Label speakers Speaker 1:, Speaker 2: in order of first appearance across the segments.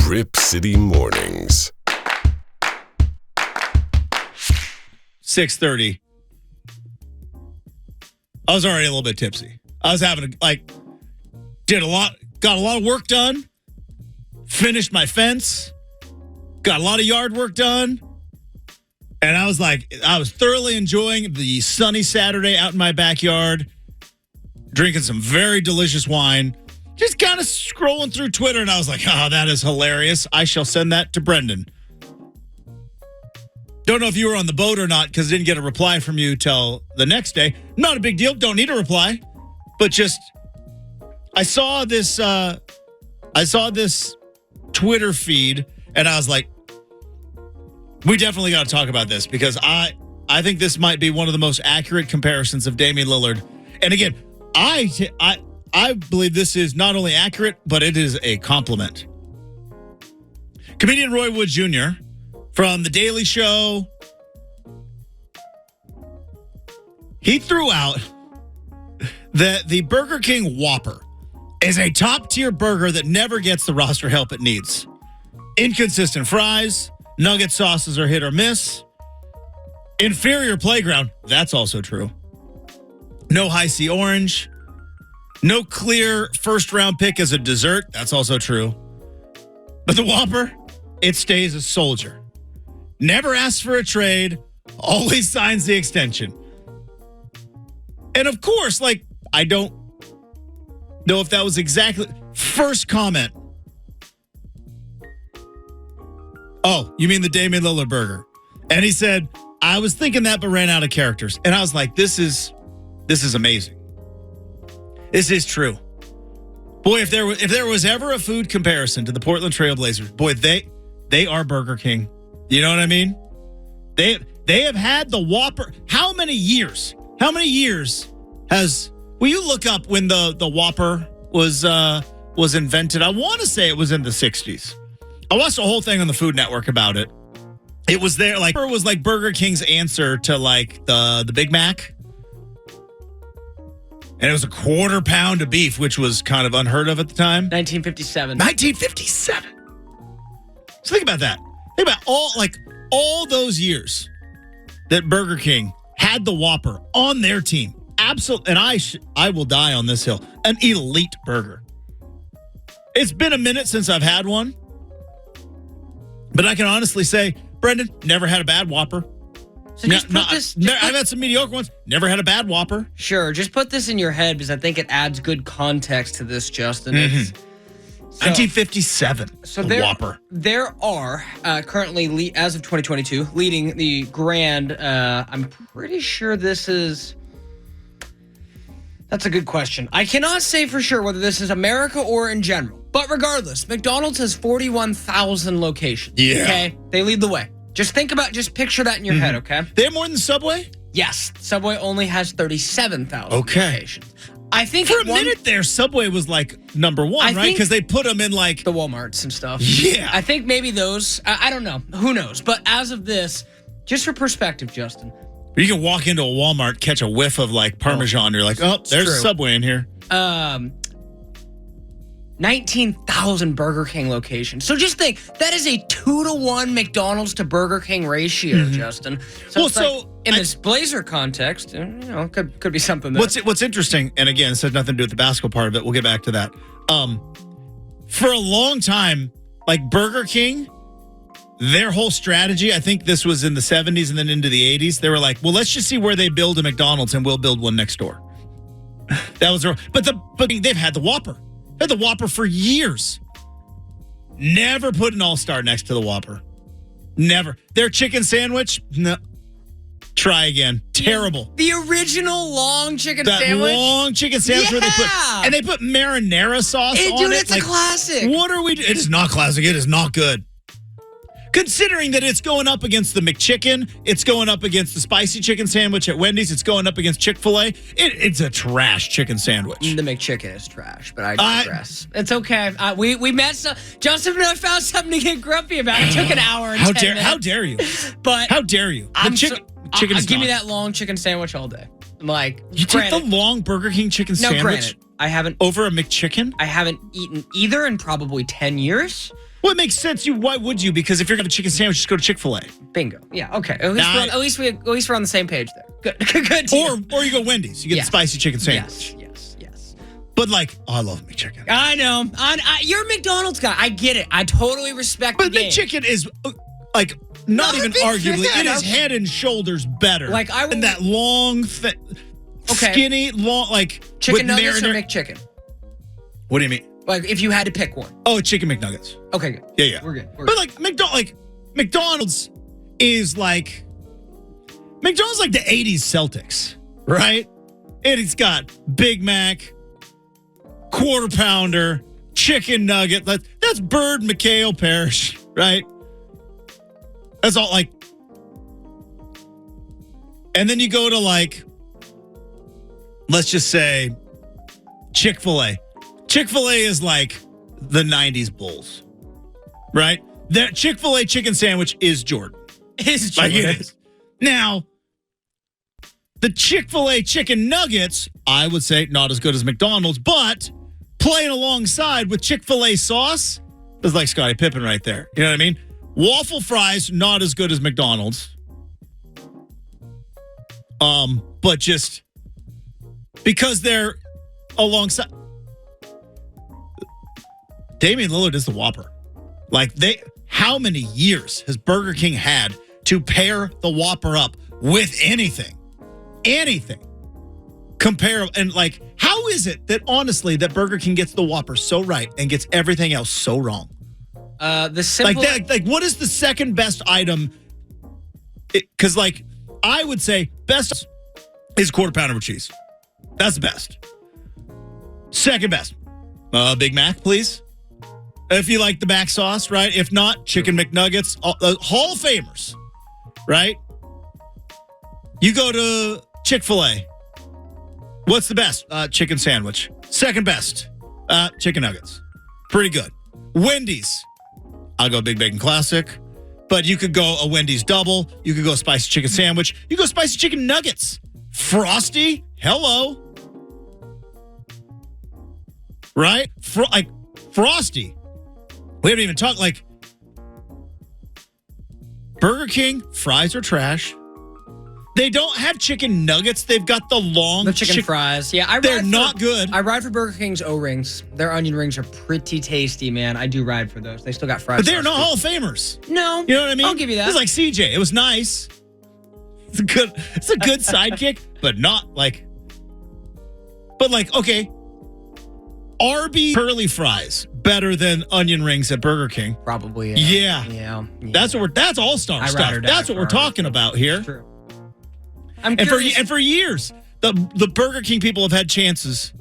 Speaker 1: Rip City Mornings.
Speaker 2: 6:30. I was already a little bit tipsy. I was having got a lot of work done, finished my fence, got a lot of yard work done, and I was thoroughly enjoying the sunny Saturday out in my backyard, drinking some very delicious wine, just kind of scrolling through Twitter, and I was like, oh, that is hilarious. I shall send that to Brendan. Don't know if you were on the boat or not because I didn't get a reply from you till the next day. Not a big deal. Don't need a reply. But just, I saw this Twitter feed, and I was like, we definitely got to talk about this because I think this might be one of the most accurate comparisons of Damian Lillard. And again, I believe this is not only accurate, but it is a compliment. Comedian Roy Wood Jr. from The Daily Show, he threw out that the Burger King Whopper is a top-tier burger that never gets the roster help it needs. Inconsistent fries, nugget sauces are hit or miss. Inferior playground, that's also true. No high C orange. No clear first-round pick as a dessert, that's also true. But the Whopper, it stays a soldier. Never asks for a trade, always signs the extension. And of course, I don't know if that was exactly first comment. Oh, you mean the Damian Lillard burger? And he said, I was thinking that, but ran out of characters. And I was like, this is amazing. This is true. Boy, if there was ever a food comparison to the Portland Trail Blazers, boy, they are Burger King. You know what I mean? They have had the Whopper. How many years? Will you look up when the Whopper was invented? I want to say it was in the 60s. I watched a whole thing on the Food Network about it. It was there, it was like Burger King's answer to the Big Mac. And it was a quarter pound of beef, which was kind of unheard of at the time.
Speaker 3: 1957.
Speaker 2: 1957. So think about that. Think about all those years that Burger King had the Whopper on their team. Absolutely. And I will die on this hill. An elite burger. It's been a minute since I've had one. But I can honestly say, Brendan, never had a bad Whopper.
Speaker 3: So
Speaker 2: I've had some mediocre ones. Never had a bad Whopper.
Speaker 3: Sure, just put this in your head because I think it adds good context to this, Justin.
Speaker 2: Mm-hmm. 1957. So Whopper.
Speaker 3: There are currently, as of 2022, leading the grand. I'm pretty sure this is. That's a good question. I cannot say for sure whether this is America or in general. But regardless, McDonald's has 41,000 locations.
Speaker 2: Yeah.
Speaker 3: Okay, they lead the way. Just picture that in your head, okay?
Speaker 2: They have more than Subway?
Speaker 3: Yes. Subway only has 37,000 locations.
Speaker 2: I think for a minute there, Subway was number one, right? Because they put them in the
Speaker 3: Walmarts and stuff.
Speaker 2: Yeah.
Speaker 3: I think maybe those, I don't know. Who knows? But as of this, just for perspective, Justin.
Speaker 2: You can walk into a Walmart, catch a whiff of Parmesan. You're like, oh, there's
Speaker 3: true.
Speaker 2: Subway in here.
Speaker 3: 19,000 Burger King locations. So just think, that is a 2-to-1 McDonald's to Burger King ratio, Justin. So in this Blazer context, could be something that...
Speaker 2: What's interesting, and again, this has nothing to do with the basketball part of it. We'll get back to that. For a long time, Burger King, their whole strategy, I think this was in the 70s and then into the 80s, they were like, well, let's just see where they build a McDonald's and we'll build one next door. That was but they've had the Whopper. Had the Whopper for years. Never put an all-star next to the Whopper. Never. Their chicken sandwich? No. Try again. Terrible.
Speaker 3: The original long chicken sandwich?
Speaker 2: That long chicken sandwich where they put marinara sauce on
Speaker 3: dude,
Speaker 2: it.
Speaker 3: It's a classic.
Speaker 2: What are we doing? It is not classic. It is not good. Considering that it's going up against the McChicken, it's going up against the spicy chicken sandwich at Wendy's, it's going up against Chick-fil-A, it's a trash chicken sandwich.
Speaker 3: The McChicken is trash, but I digress. It's okay. We met Joseph and I found something to get grumpy about. It took an hour and 10 minutes.
Speaker 2: How dare you?
Speaker 3: But
Speaker 2: how dare you?
Speaker 3: Chicken is give me that long chicken sandwich all day. I'm like,
Speaker 2: you take the long Burger King chicken sandwich
Speaker 3: granted, I haven't
Speaker 2: over a McChicken?
Speaker 3: I haven't eaten either in probably 10 years.
Speaker 2: Well, it makes sense. Why would you? Because if you're going to chicken sandwich, just go to Chick-fil-A.
Speaker 3: Bingo. Yeah. Okay. At least we're on the same page there. Good. Good.
Speaker 2: Or you go Wendy's. You get the spicy chicken sandwich.
Speaker 3: Yes.
Speaker 2: But I love McChicken.
Speaker 3: I know. You're a McDonald's guy. I get it. I totally respect the game.
Speaker 2: But McChicken is not even arguably. It is head and shoulders better. Than that long, skinny, long
Speaker 3: chicken
Speaker 2: with
Speaker 3: nuggets or McChicken.
Speaker 2: What do you mean?
Speaker 3: If you had to pick one.
Speaker 2: Oh, chicken McNuggets.
Speaker 3: Okay, good.
Speaker 2: Yeah.
Speaker 3: We're good.
Speaker 2: McDonald's is McDonald's like the 80s Celtics, right? It's got Big Mac, Quarter Pounder, chicken nugget. That's Bird, McHale, Parrish, right? That's all and then you go to let's just say Chick-fil-A. Chick-fil-A is the 90s Bulls, right? That Chick-fil-A chicken sandwich is Jordan.
Speaker 3: It is.
Speaker 2: Now, the Chick-fil-A chicken nuggets, I would say not as good as McDonald's, but playing alongside with Chick-fil-A sauce is like Scottie Pippen right there. You know what I mean? Waffle fries, not as good as McDonald's. But just because they're alongside. Damian Lillard is the Whopper. How many years has Burger King had to pair the Whopper up with anything? Anything. Compare, and how is it that honestly that Burger King gets the Whopper so right and gets everything else so wrong?
Speaker 3: The simple
Speaker 2: what is the second best item? Because I would say best is Quarter Pounder with cheese. That's the best. Second best, Big Mac, please. If you like the Mac sauce, right? If not, Chicken McNuggets, Hall of Famers, right? You go to Chick-fil-A. What's the best? Chicken sandwich. Second best, chicken nuggets. Pretty good. Wendy's. I'll go Big Bacon Classic. But you could go a Wendy's double. You could go spicy chicken sandwich. You go spicy chicken nuggets. Frosty. Hello. Right? Frosty. We haven't even talked Burger King, fries are trash. They don't have chicken nuggets. They've got the
Speaker 3: chicken fries. Yeah,
Speaker 2: they're not good.
Speaker 3: I ride for Burger King's O-rings. Their onion rings are pretty tasty, man. I do ride for those. They still got fries.
Speaker 2: But they're not Hall of Famers.
Speaker 3: No.
Speaker 2: You know what I mean?
Speaker 3: I'll give you that.
Speaker 2: It's like CJ. It was nice. It's a good sidekick, but not okay. Arby's curly fries better than onion rings at Burger King.
Speaker 3: Probably.
Speaker 2: Yeah. That's all-star stuff. That's what we're talking about here.
Speaker 3: True.
Speaker 2: And for years, the Burger King people have had chances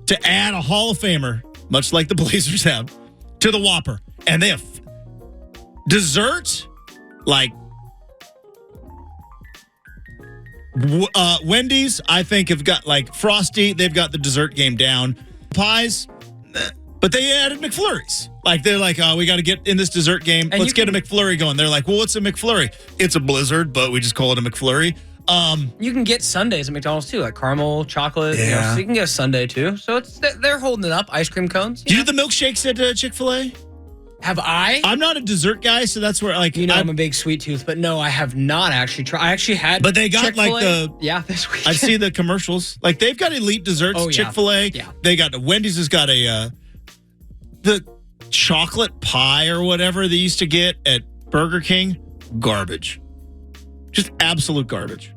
Speaker 2: to add a Hall of Famer, much like the Blazers have, to the Whopper. And they have dessert, Wendy's, I think, have got Frosty. They've got the dessert game down. Pies, but they added McFlurries. They're we got to get in this dessert game. Let's get a McFlurry going. They're well, what's a McFlurry? It's a Blizzard, but we just call it a McFlurry.
Speaker 3: You can get sundaes at McDonald's too, caramel, chocolate.
Speaker 2: Yeah.
Speaker 3: So you can get a sundae too. So they're holding it up. Ice cream cones.
Speaker 2: Do you do the milkshakes at Chick-fil-A?
Speaker 3: Have I?
Speaker 2: I'm not a dessert guy, so that's where
Speaker 3: I'm a big sweet tooth, but no, I have not actually tried. I actually had.
Speaker 2: But they got
Speaker 3: Chick-fil-A. This week.
Speaker 2: I see the commercials. They've got elite desserts.
Speaker 3: Oh, yeah.
Speaker 2: Chick-fil-A.
Speaker 3: Yeah.
Speaker 2: They got Wendy's has got the chocolate pie or whatever they used to get at Burger King. Garbage. Just absolute garbage.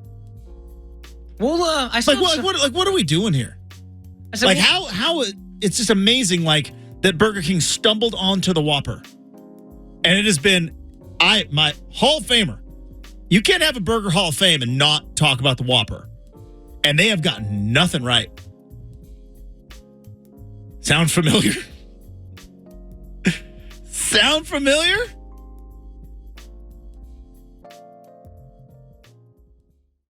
Speaker 3: Well, I said
Speaker 2: what are we doing here?
Speaker 3: I said,
Speaker 2: how it's just amazing that Burger King stumbled onto the Whopper. And it has been my Hall of Famer. You can't have a Burger Hall of Fame and not talk about the Whopper. And they have gotten nothing right. Sound familiar? Sound familiar?